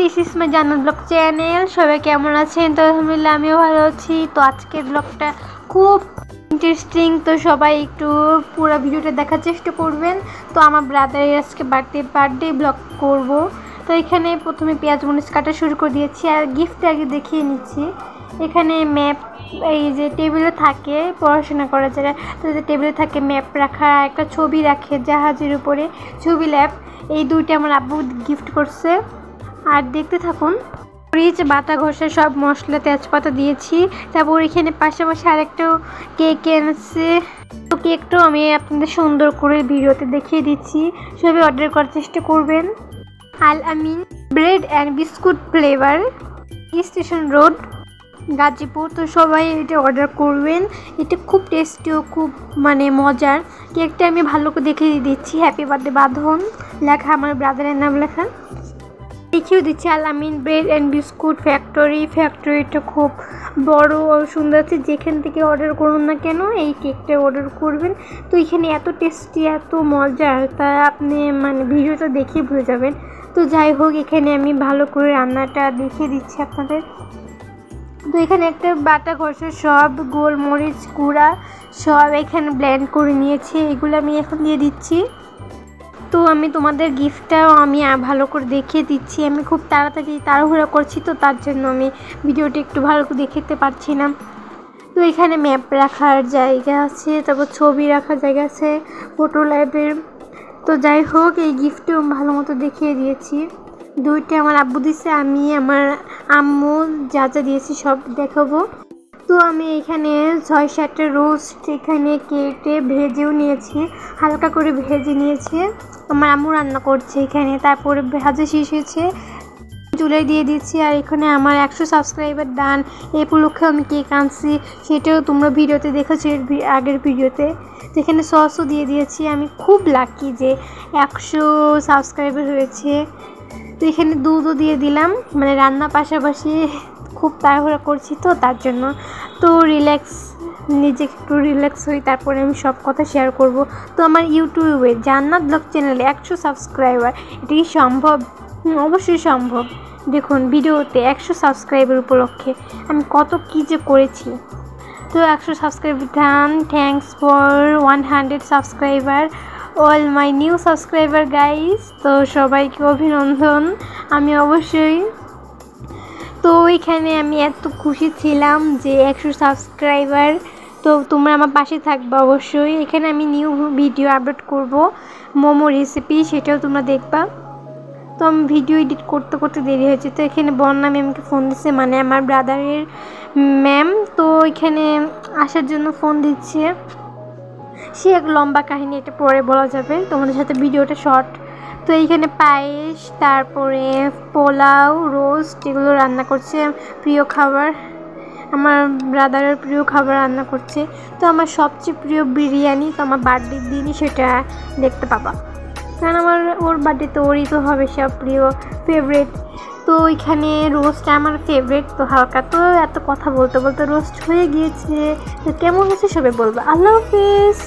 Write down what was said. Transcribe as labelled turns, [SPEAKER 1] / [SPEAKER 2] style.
[SPEAKER 1] This is my জান্নাত blog channel. সবাই কেমন আছেন? তো আলহামদুলিল্লাহ আমিও ভালো আছি। তো আজকের ব্লগটা খুব ইন্টারেস্টিং, তো সবাই একটু পুরো ভিডিওটা দেখার চেষ্টা করবেন। তো আমার ব্রাদারের আজকে বার্থডে ব্লগ করব। তো এখানে প্রথমে পেঁয়াজ মরিচ কাটা শুরু করে দিয়েছি, আর গিফট আগে দেখিয়ে নিচ্ছি। এখানে ম্যাপ, এই যে টেবিলে থাকে পড়াশোনা করা যারা, তো টেবিলে থাকে ম্যাপ রাখা, একটা ছবি রাখে জাহাজের উপরে ছবি ল্যাব, এই দুইটা আমার আব্বু গিফট করছে। আর দেখতে থাকুন। ফ্রিজ বাটা ঘষা সব মশলা তেজপাতা দিয়েছি। তারপর এখানে পাশাপাশি আরেকটা কেক এনেছে, তো কেকটাও আমি আপনাদের সুন্দর করে ভিডিওতে দেখিয়ে দিচ্ছি। সবাই অর্ডার করার চেষ্টা করবেন। Al Amin bread and biscuit flavour, station road, Gazipur. তো সবাই এটা অর্ডার করবেন। এটা খুব টেস্টি ও খুব মজার। কেকটা আমি ভালো করে দেখিয়ে দিচ্ছি। হ্যাপি বার্থডে বাঁধন লেখা, আমার ব্রাদারের নাম লেখা। দেখিয়েও দিচ্ছি আল আমিন ব্রেড অ্যান্ড বিস্কুট ফ্যাক্টরিটা খুব বড় ও সুন্দর আছে। যেখান থেকে অর্ডার করুন না কেন এই কেকটা অর্ডার করবেন। তো এখানে এত টেস্টি এত মজার, তা আপনি ভিডিওটা দেখে ভুলে যাবেন। তো যাই হোক, এখানে আমি ভালো করে রান্নাটা দেখিয়ে দিচ্ছি আপনাদের। তো এখানে একটা বাটা ঘষা সব গোলমরিচ গুঁড়া সব এখানে ব্লেন্ড করে নিয়েছি, এগুলো আমি এখন দিয়ে দিচ্ছি। তো আমি তোমাদের গিফটটাও আমি ভালো করে দেখিয়ে দিচ্ছি। আমি খুব তাড়াহুড়া করছি, তো তার জন্য আমি ভিডিওটা একটু ভালো করে দেখাতে পারছি না। তো এখানে ম্যাপ রাখার জায়গা আছে, তারপর ছবি রাখার জায়গা আছে, ফটো ল্যাবের। তো যাই হোক, এই গিফটটাও ভালো মতো দেখিয়ে দিয়েছি। দুইটা আমার আব্বু দিয়েছে, আমি আমার আম্মু যা যা দিয়েছি সব দেখাবো। তো আমি এখানে 6-7টা রোস্ট এখানে কেটে ভেজেও নিয়েছি, হালকা করে ভেজে নিয়েছি। আমার আম্মু রান্না করছে এখানে। তারপরে ভাজা শেষ হয়েছে, চুলায় দিয়ে দিচ্ছি। আর এখানে আমার 100 সাবস্ক্রাইবার ডান, এই উপলক্ষে আমি কেক আনছি, সেটাও তোমরা ভিডিওতে দেখেছো আগের ভিডিওতে। তো এখানে সসও দিয়ে দিয়েছি। আমি খুব লাকি যে 100 সাবস্ক্রাইবার হয়েছে। তো এখানে দুধও দিয়ে দিলাম, রান্না পাশাপাশি খুব তাড়াহুড়া করছি, তো তার জন্য। তো নিজেকে একটু রিল্যাক্স হই, তারপরে আমি সব কথা শেয়ার করব। তো আমার ইউটিউবে জান্নাত ব্লগ চ্যানেলে 100 সাবস্ক্রাইবার, এটা কি সম্ভব? অবশ্যই সম্ভব। দেখুন ভিডিওতে 100 সাবস্ক্রাইবার উপলক্ষে আমি কত কী যে করেছি। তো 100 subscriber done, thanks for 100 subscriber all my new subscriber guys. তো সবাইকে অভিনন্দন। আমি অবশ্যই, তো এখানে আমি এত খুশি ছিলাম যে 100 সাবস্ক্রাইবার। তো তোমরা আমার পাশে থাকবে অবশ্যই। এখানে আমি নিউ ভিডিও আপলোড করব, মোমো রেসিপি, সেটাও তোমরা দেখবা। তো আমি ভিডিও এডিট করতে করতে দেরি হয়েছে। তো এখানে বন্যা ম্যামকে ফোন দিচ্ছে, আমার ব্রাদারের ম্যাম। তো এখানে আসার জন্য ফোন দিচ্ছে। সে এক লম্বা কাহিনী, এটা পরে বলা যাবে তোমাদের সাথে, ভিডিওটা শর্ট। তো এইখানে পায়েস, তারপরে পোলাও, রোস্ট, এগুলো রান্না করছে। প্রিয় খাবার, আমার ব্রাদারের প্রিয় খাবার রান্না করছে। তো আমার সবচেয়ে প্রিয় বিরিয়ানি, তো আমার বার্থডের দিনই সেটা দেখতে পাবা, কারণ ওর বার্থডে তো ওরই তো হবে সব প্রিয় ফেভারিট। তো ওইখানে রোস্ট আমার ফেভারিট। তো হালকা, তো এত কথা বলতে বলতে রোস্ট হয়ে গিয়েছে। তো কেমন হচ্ছে সবাই বলবে। আল্লাহ হাফেজ।